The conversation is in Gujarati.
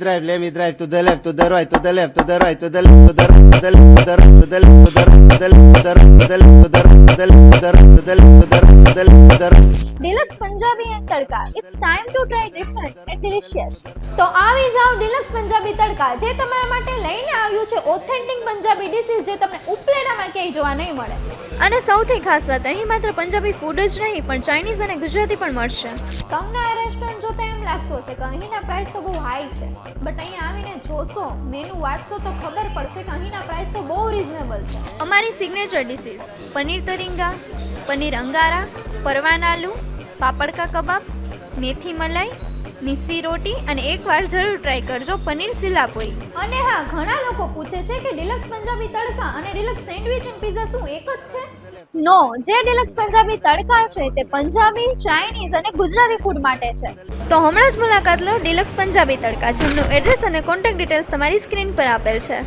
Drive, let me drive to the left, to the right, to the left, to the right, to the left, to the right, to the left, to the right, to the left, to the right, to the left, to the left, to the right, to the left, to the right, to the left, to the right, to the left, to the right. Deluxe Punjabi and tadka. It's time to try different and delicious. તો આવી જાવ ડિલક્સ પંજાબી તડકા, જે તમારા માટે લઈને આવ્યું છે ઓથેન્ટિક પંજાબી ડિશિસ જે તમને ઉપલેટામાં ક્યાંય જોવા નહીં મળે. અને સૌથી ખાસ વાત, અહીં માત્ર પંજાબી ફૂડ જ નહીં પણ ચાઇનીઝ અને ગુજરાતી પણ મળશે. તમને આ રેસ્ટોરન્ટ જોતા એમ લાગતું હશે કે અહીંના પ્રાઇસ તો બહુ હાઈ છે, બટ અહીં આવીને જોશો, મેનુ વાંચશો તો ખબર પડશે કે અહીંના પ્રાઇસ તો બહુ રિઝનેબલ છે. અમારી સિગ્નેચર ડિશિસ પનીર તરિંગા, પનીર અંગારા, પરવાન આલુ, પાપડ કા કબાબ, મેથી મલાઈ, મિસ્સી રોટી અને એકવાર જરૂર ટ્રાય કરજો પનીર સિલ્લાપુરી. અને હા, ઘણા લોકો પૂછે છે કે ડિલક્સ પંજાબી તડકા અને ડિલક્સ સેન્ડવિચ અને પિઝા શું એક જ છે? નો, જે ડિલક્સ પંજાબી તડકા છે તે પંજાબી, ચાઇનીઝ અને ગુજરાતી ફૂડ માટે છે. તો હમણાં જ મુલાકાત લો ડિલક્સ પંજાબી તડકા, જેમનું એડ્રેસ અને કોન્ટેક્ટ ડિટેલ્સ તમારી સ્ક્રીન પર આપેલ છે.